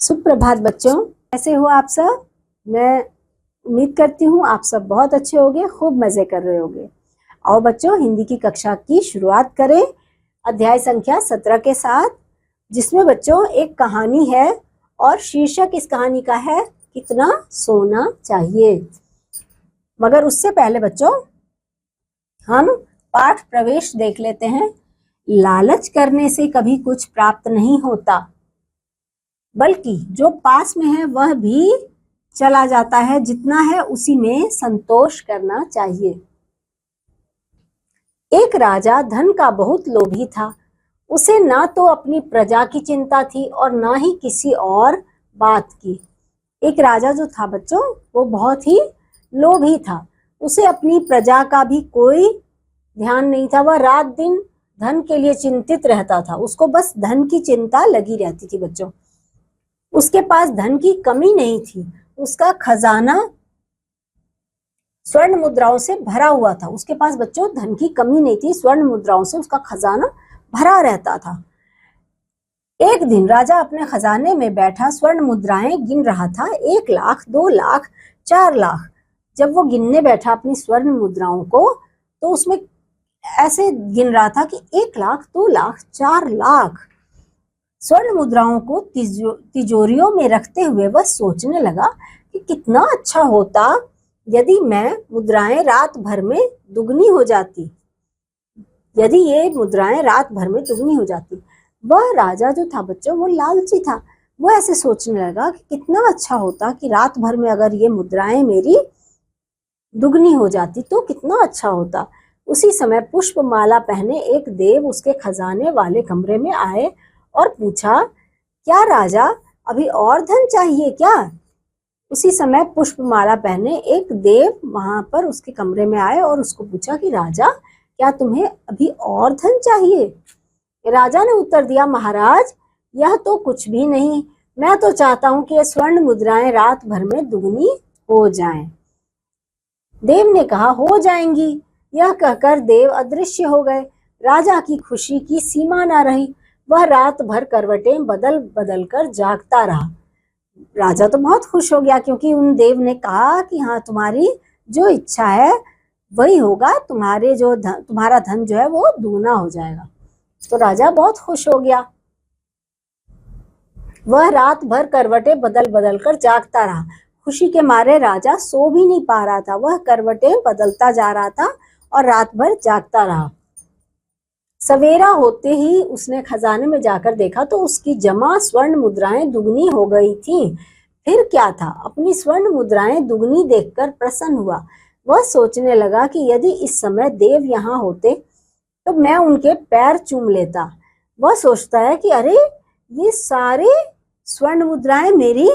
सुप्रभात बच्चों, कैसे हो आप सब। मैं उम्मीद करती हूँ आप सब बहुत अच्छे होंगे, खूब मजे कर रहे होंगे। आओ बच्चों, हिंदी की कक्षा की शुरुआत करें अध्याय संख्या 17 के साथ, जिसमें बच्चों एक कहानी है और शीर्षक इस कहानी का है कितना सोना चाहिए। मगर उससे पहले बच्चों हम पाठ प्रवेश देख लेते हैं। लालच करने से कभी कुछ प्राप्त नहीं होता, बल्कि जो पास में है वह भी चला जाता है। जितना है उसी में संतोष करना चाहिए। एक राजा धन का बहुत लोभी था। उसे ना तो अपनी प्रजा की चिंता थी और ना ही किसी और बात की। एक राजा जो था बच्चों, वो बहुत ही लोभी था। उसे अपनी प्रजा का भी कोई ध्यान नहीं था। वह रात दिन धन के लिए चिंतित रहता था। उसको बस धन की चिंता लगी रहती थी बच्चों। उसके पास धन की कमी नहीं थी। उसका खजाना स्वर्ण मुद्राओं से भरा हुआ था। उसके पास बच्चों धन की कमी नहीं थी, स्वर्ण मुद्राओं से उसका खजाना भरा रहता था। एक दिन राजा अपने खजाने में बैठा स्वर्ण मुद्राएं गिन रहा था। 1 लाख, 2 लाख, 4 लाख। जब वो गिनने बैठा अपनी स्वर्ण मुद्राओं को, तो उसमें ऐसे गिन रहा था कि 1 लाख, 2 लाख, 4 लाख स्वर्ण मुद्राओं को तिजोरियों में रखते हुए वह सोचने लगा कि कितना अच्छा होता यदि मैं मुद्राएं रात भर में दुगनी हो जाती। यदि ये मुद्राएं रात भर में दुगनी हो जाती। वह राजा जो था बच्चों, वो लालची था। वो ऐसे सोचने लगा कि कितना अच्छा होता कि रात भर में अगर ये मुद्राएं मेरी दुगनी हो जाती तो कितना अच्छा होता। उसी समय पुष्पमाला पहने एक देव उसके खजाने वाले कमरे में आए और पूछा, क्या राजा अभी और धन चाहिए क्या? उसी समय पुष्पमाला पहने एक देव वहां पर उसके कमरे में आए और उसको पूछा कि राजा, क्या तुम्हें अभी और धन चाहिए? राजा ने उत्तर दिया, महाराज, यह तो कुछ भी नहीं। मैं तो चाहता हूं कि ये स्वर्ण मुद्राएं रात भर में दुगनी हो जाएं। देव ने कहा, हो जाएंगी। यह कहकर देव अदृश्य हो गए। राजा की खुशी की सीमा न रही। वह रात भर करवटें बदल बदल कर जागता रहा। राजा तो बहुत खुश हो गया, क्योंकि उन देव ने कहा कि हाँ, तुम्हारी जो इच्छा है वही होगा। तुम्हारा धन जो है वो दुगना हो जाएगा। तो राजा बहुत खुश हो गया। वह रात भर करवटें बदल बदल कर जागता रहा। खुशी के मारे राजा सो भी नहीं पा रहा था। वह करवटें बदलता जा रहा था और रात भर जागता रहा। सवेरा होते ही उसने खजाने में जाकर देखा तो उसकी जमा स्वर्ण मुद्राएं दुगनी हो गई थी। फिर क्या था, अपनी स्वर्ण मुद्राएं दुगनी देखकर प्रसन्न हुआ। वह सोचने लगा कि यदि इस समय देव यहाँ होते तो मैं उनके पैर चूम लेता। वह सोचता है कि अरे, ये सारे स्वर्ण मुद्राएं मेरी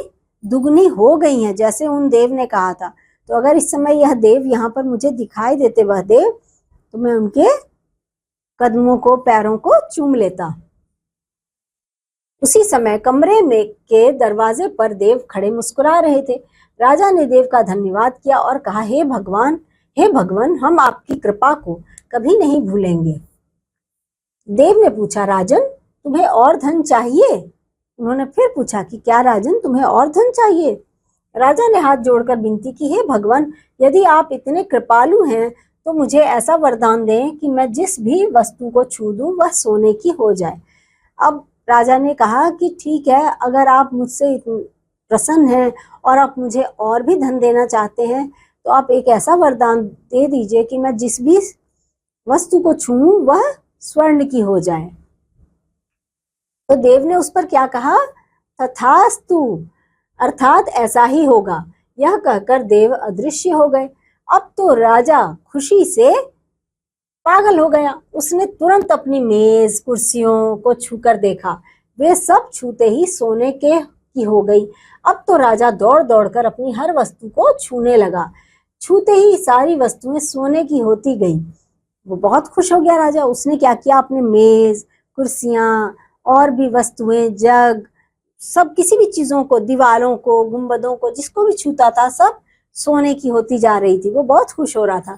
दुगनी हो गई हैं, जैसे उन देव ने कहा था। तो अगर इस समय यह देव यहाँ पर मुझे दिखाई देते, वह देव, तो मैं उनके कदमों को, पैरों को चूम लेता। उसी समय कमरे में के दरवाजे पर देव खड़े मुस्कुरा रहे थे। राजा ने देव का धन्यवाद किया और कहा, हे भगवान, हम आपकी कृपा को कभी नहीं भूलेंगे। देव ने पूछा, राजन, तुम्हें और धन चाहिए? उन्होंने फिर पूछा कि क्या राजन, तुम्हें और धन चाहिए? राजा ने हाथ जोड़कर विनती की, हे भगवान, यदि आप इतने कृपालु हैं तो मुझे ऐसा वरदान दें कि मैं जिस भी वस्तु को छू दूं वह सोने की हो जाए। अब राजा ने कहा कि ठीक है, अगर आप मुझसे प्रसन्न हैं और आप मुझे और भी धन देना चाहते हैं तो आप एक ऐसा वरदान दे दीजिए कि मैं जिस भी वस्तु को छूऊं वह स्वर्ण की हो जाए। तो देव ने उस पर क्या कहा, तथास्तु, अर्थात ऐसा ही होगा। यह कहकर देव अदृश्य हो गए। अब तो राजा खुशी से पागल हो गया। उसने तुरंत अपनी मेज, कुर्सियों को छूकर देखा। वे सब छूते ही सोने की हो गई। अब तो राजा दौड़ दौड़कर अपनी हर वस्तु को छूने लगा। छूते ही सारी वस्तुएं सोने की होती गई। वो बहुत खुश हो गया राजा। उसने क्या किया, अपने मेज, कुर्सियां और भी वस्तुएं, जग, सब, किसी भी चीजों को, दीवारों को, गुंबदों को, जिसको भी छूता था सब सोने की होती जा रही थी। वो बहुत खुश हो रहा था।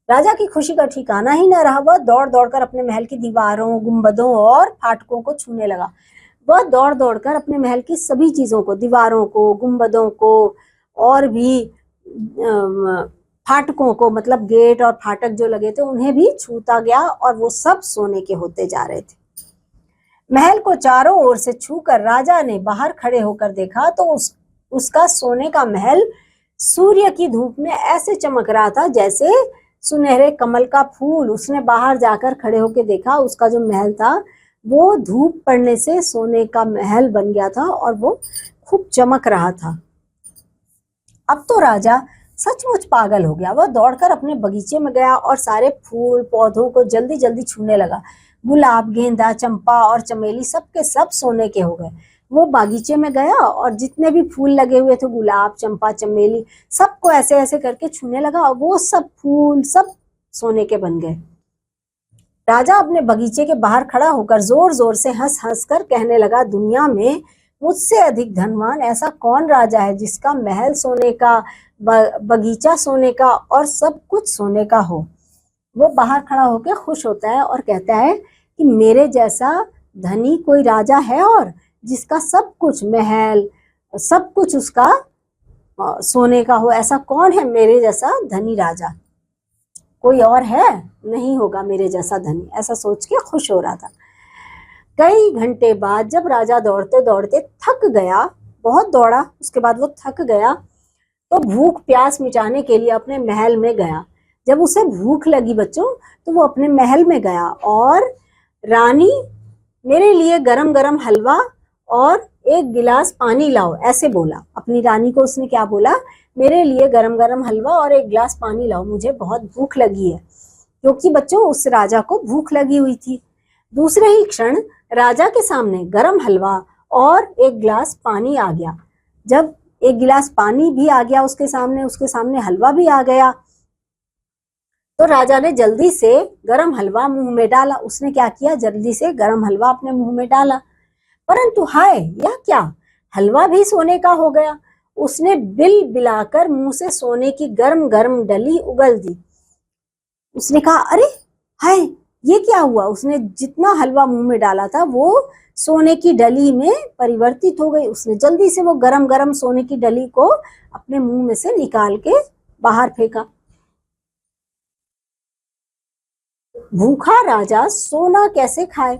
राजा की खुशी का ठिकाना ही न रहा। वह दौड़ दौड़कर अपने महल की दीवारों, गुंबदों और फाटकों को छूने लगा। वह दौड़ दौड़ कर अपने महल की सभी चीजों को, दीवारों को, गुंबदों को और भी फाटकों को, मतलब गेट और फाटक जो लगे थे उन्हें भी छूता गया और वो सब सोने के होते जा रहे थे। महल को चारों ओर से छूकर राजा ने बाहर खड़े होकर देखा तो उसका सोने का महल सूर्य की धूप में ऐसे चमक रहा था जैसे सुनहरे कमल का फूल। उसने बाहर जाकर खड़े होकर देखा, उसका जो महल था वो धूप पड़ने से सोने का महल बन गया था और वो खूब चमक रहा था। अब तो राजा सचमुच पागल हो गया। वह दौड़कर अपने बगीचे में गया और सारे फूल पौधों को जल्दी जल्दी छूने लगा। गुलाब, गेंदा, चंपा और चमेली सब के सब सोने के हो गए। वो बागीचे में गया और जितने भी फूल लगे हुए थे, गुलाब, चंपा, चमेली, सबको ऐसे ऐसे करके छूने लगा और वो सब फूल सब सोने के बन गए। राजा अपने बगीचे के बाहर खड़ा होकर जोर जोर से हंस हंस कर कहने लगा, दुनिया में मुझसे अधिक धनवान ऐसा कौन राजा है जिसका महल सोने का, बगीचा सोने का और सब कुछ सोने का हो। वो बाहर खड़ा होकर खुश होता है और कहता है कि मेरे जैसा धनी कोई राजा है और जिसका सब कुछ, महल सब कुछ उसका सोने का हो, ऐसा कौन है मेरे जैसा धनी राजा। कोई और है? नहीं होगा मेरे जैसा धनी, ऐसा सोच के खुश हो रहा था। कई घंटे बाद जब राजा दौड़ते दौड़ते थक गया, बहुत दौड़ा, उसके बाद वो थक गया, तो भूख प्यास मिटाने के लिए अपने महल में गया। जब उसे भूख लगी बच्चों, तो वो अपने महल में गया और रानी मेरे लिए गरम गरम हलवा और एक गिलास पानी लाओ, ऐसे बोला। अपनी रानी को उसने क्या बोला? मेरे लिए गरम गरम हलवा और एक गिलास पानी लाओ, मुझे बहुत भूख लगी है। क्योंकि बच्चों उस राजा को भूख लगी हुई थी। दूसरे ही क्षण राजा के सामने गरम हलवा और एक गिलास पानी आ गया। जब एक गिलास पानी भी आ गया उसके सामने हलवा भी आ गया, तो राजा ने जल्दी से गरम हलवा मुंह में डाला। उसने क्या किया? जल्दी से गरम हलवा अपने मुंह में डाला, परंतु हाय, यह क्या, हलवा भी सोने का हो गया। उसने बिल बिलाकर मुंह से सोने की गर्म गर्म डली उगल दी। उसने कहा, अरे हाय, ये क्या हुआ? उसने जितना हलवा मुंह में डाला था वो सोने की डली में परिवर्तित हो गई। उसने जल्दी से वो गरम गरम सोने की डली को अपने मुंह में से निकाल के बाहर फेंका। भूखा राजा सोना कैसे खाए?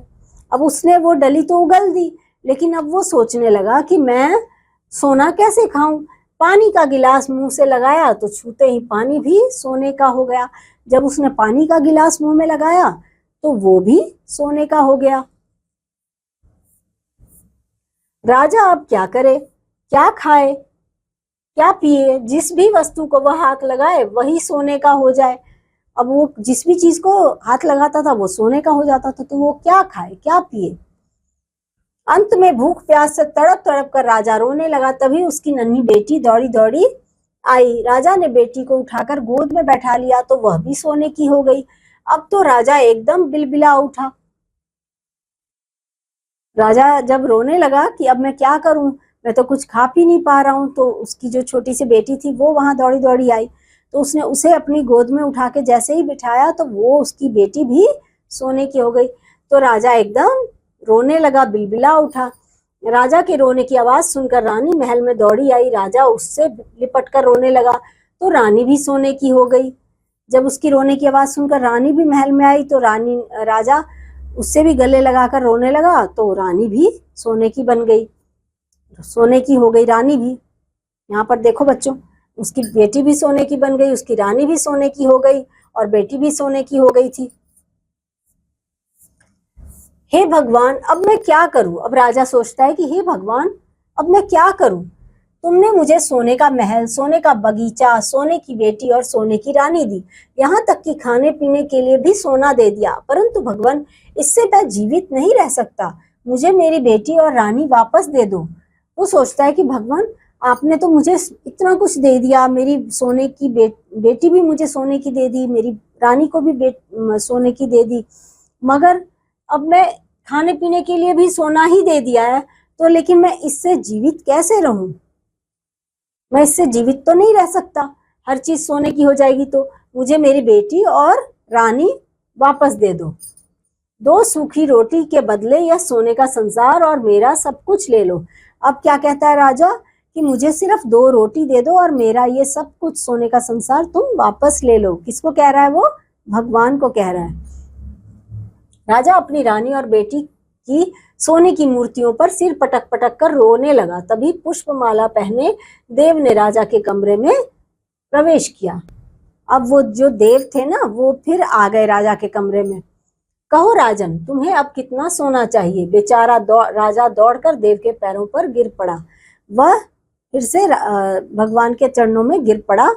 अब उसने वो डली तो उगल दी, लेकिन अब वो सोचने लगा कि मैं सोना कैसे खाऊं। पानी का गिलास मुंह से लगाया तो छूते ही पानी भी सोने का हो गया। जब उसने पानी का गिलास मुंह में लगाया तो वो भी सोने का हो गया। राजा अब क्या करे, क्या खाए, क्या पिए? जिस भी वस्तु को वह हाथ लगाए वही सोने का हो जाए। अब वो जिस भी चीज को हाथ लगाता था वो सोने का हो जाता था, तो वो क्या खाए, क्या पिए? अंत में भूख प्यास से तड़प तड़प कर राजा रोने लगा। तभी उसकी नन्ही बेटी दौड़ी दौड़ी आई। राजा ने बेटी को उठाकर गोद में बैठा लिया तो वह भी सोने की हो गई। अब तो राजा एकदम बिलबिला उठा। राजा जब रोने लगा कि अब मैं क्या करूं, मैं तो कुछ खा पी नहीं पा रहा हूं, तो उसकी जो छोटी सी बेटी थी वो वहां दौड़ी दौड़ी आई। तो उसने उसे अपनी गोद में उठा के जैसे ही बिठाया तो वो उसकी बेटी भी सोने की हो गई। तो राजा एकदम रोने लगा, बिलबिला उठा। राजा के रोने की आवाज सुनकर रानी महल में दौड़ी आई। राजा उससे लिपट कर रोने लगा तो रानी भी सोने की हो गई। जब उसकी रोने की आवाज सुनकर रानी भी महल में आई तो राजा उससे भी गले लगाकर रोने लगा तो रानी भी सोने की बन गई, सोने की हो गई रानी भी। यहाँ पर देखो बच्चों, उसकी बेटी भी सोने की बन गई, उसकी रानी भी सोने की हो गई और बेटी भी सोने की हो गई थी। हे भगवान, अब मैं क्या करूं? अब राजा सोचता है कि हे भगवान, अब मैं क्या करूं? तुमने मुझे सोने का महल, सोने का बगीचा, सोने की बेटी और सोने की रानी दी, यहाँ तक कि खाने पीने के लिए भी सोना दे दिया, परंतु भगवान इससे मैं जीवित नहीं रह सकता। मुझे मेरी बेटी और रानी वापस दे दो। वो सोचता है कि भगवान, आपने तो मुझे इतना कुछ दे दिया, मेरी सोने की बेटी भी मुझे सोने की दे दी, मेरी रानी को भी सोने की दे दी, मगर अब मैं खाने पीने के लिए भी सोना ही दे दिया है, तो लेकिन मैं इससे जीवित कैसे रहूं? मैं इससे जीवित तो नहीं रह सकता। हर चीज सोने की हो जाएगी, तो मुझे मेरी बेटी और रानी वापस दे दो। 2 सूखी रोटी के बदले यह सोने का संसार और मेरा सब कुछ ले लो। अब क्या कहता है राजा कि मुझे सिर्फ 2 रोटी दे दो और मेरा ये सब कुछ सोने का संसार तुम वापस ले लो। किसको कह रहा है वो? भगवान को कह रहा है। राजा अपनी रानी और बेटी की सोने की मूर्तियों पर सिर पटक पटक कर रोने लगा। तभी पुष्पमाला पहने देव ने राजा के कमरे में प्रवेश किया। अब वो जो देव थे ना, वो फिर आ गए राजा के कमरे में। कहो राजन, तुम्हें अब कितना सोना चाहिए? बेचारा राजा दौड़कर देव के पैरों पर गिर पड़ा। वह फिर से भगवान के चरणों में गिर पड़ा।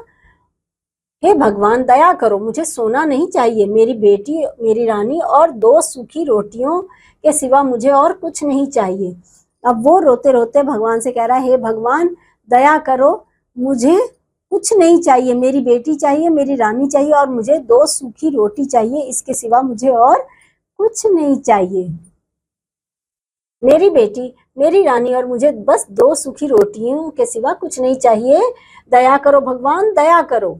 हे भगवान, दया करो, मुझे सोना नहीं चाहिए। मेरी बेटी, मेरी रानी और 2 सूखी रोटियों के सिवा मुझे और कुछ नहीं चाहिए। अब वो रोते रोते भगवान से कह रहा है, हे भगवान, दया करो, मुझे कुछ नहीं चाहिए। मेरी बेटी चाहिए, मेरी रानी चाहिए और मुझे 2 सूखी रोटी चाहिए। इसके सिवा मुझे और कुछ नहीं चाहिए। मेरी बेटी, मेरी रानी और मुझे बस 2 सूखी रोटियों के सिवा कुछ नहीं चाहिए। दया करो भगवान, दया करो,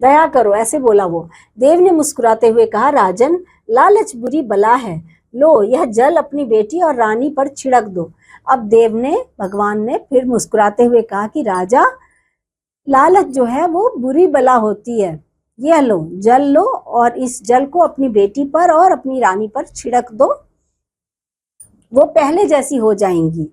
दया करो, ऐसे बोला वो। देव ने मुस्कुराते हुए कहा, राजन, लालच बुरी बला है। लो, यह जल अपनी बेटी और रानी पर छिड़क दो। अब भगवान ने फिर मुस्कुराते हुए कहा कि राजा, लालच जो है वो बुरी बला होती है। यह लो, जल लो और इस जल को अपनी बेटी पर और अपनी रानी पर छिड़क दो। वो पहले जैसी हो जाएंगी।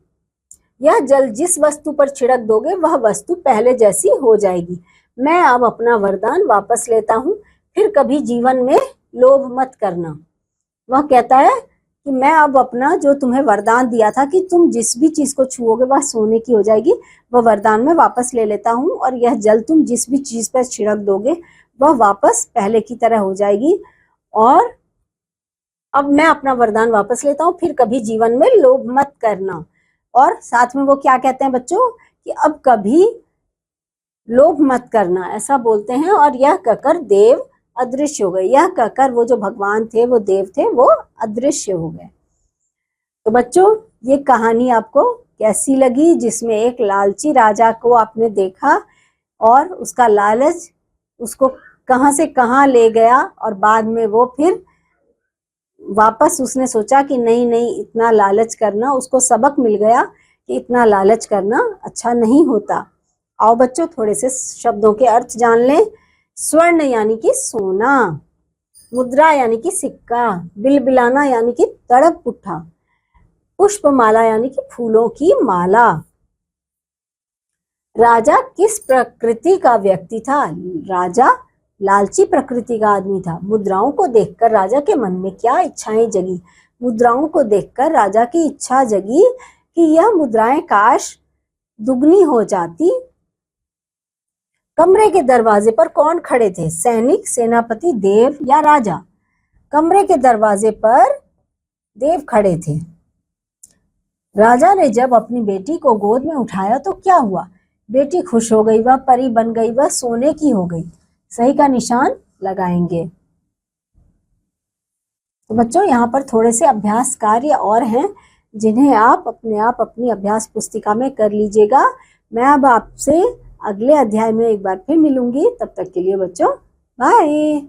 यह जल जिस वस्तु पर छिड़क दोगे वह वस्तु पहले जैसी हो जाएगी। मैं अब अपना वरदान वापस लेता हूँ, फिर कभी जीवन में लोभ मत करना। वह कहता है कि मैं अब अपना जो तुम्हें वरदान दिया था कि तुम जिस भी चीज को छुओगे वह सोने की हो जाएगी, वह वरदान मैं वापस ले लेता हूँ और यह जल तुम जिस भी चीज पर छिड़क दोगे वह वापस पहले की तरह हो जाएगी। और अब मैं अपना वरदान वापस लेता हूँ, फिर कभी जीवन में लोभ मत करना। और साथ में वो क्या कहते हैं बच्चों कि अब कभी लोभ मत करना, ऐसा बोलते हैं। और यह कहकर देव अदृश्य हो गए। यह कहकर वो जो भगवान थे, वो देव थे, वो अदृश्य हो गए। तो बच्चों, ये कहानी आपको कैसी लगी, जिसमें एक लालची राजा को आपने देखा और उसका लालच उसको कहां से कहां ले गया और बाद में वो फिर वापस उसने सोचा कि नहीं नहीं, इतना लालच करना, उसको सबक मिल गया कि इतना लालच करना अच्छा नहीं होता। आओ बच्चों, थोड़े से शब्दों के अर्थ जान लें। स्वर्ण यानी कि सोना, मुद्रा यानी कि सिक्का, बिलबिलाना यानी कि तड़प उठा, पुष्पमाला यानी कि फूलों की माला। राजा किस प्रकृति का व्यक्ति था? राजा लालची प्रकृति का आदमी था। मुद्राओं को देखकर राजा के मन में क्या इच्छाएं जगी? मुद्राओं को देखकर राजा की इच्छा जगी कि यह मुद्राएं काश दुगनी हो जाती। कमरे के दरवाजे पर कौन खड़े थे? सैनिक, सेनापति, देव या राजा? कमरे के दरवाजे पर देव खड़े थे। राजा ने जब अपनी बेटी को गोद में उठाया तो क्या हुआ? बेटी खुश हो गई, वह परी बन गई, वह सोने की हो गई। सही का निशान लगाएंगे। तो बच्चों, यहाँ पर थोड़े से अभ्यास कार्य और हैं जिन्हें आप अपनी अभ्यास पुस्तिका में कर लीजिएगा। मैं अब आपसे अगले अध्याय में एक बार फिर मिलूंगी। तब तक के लिए बच्चों, बाय।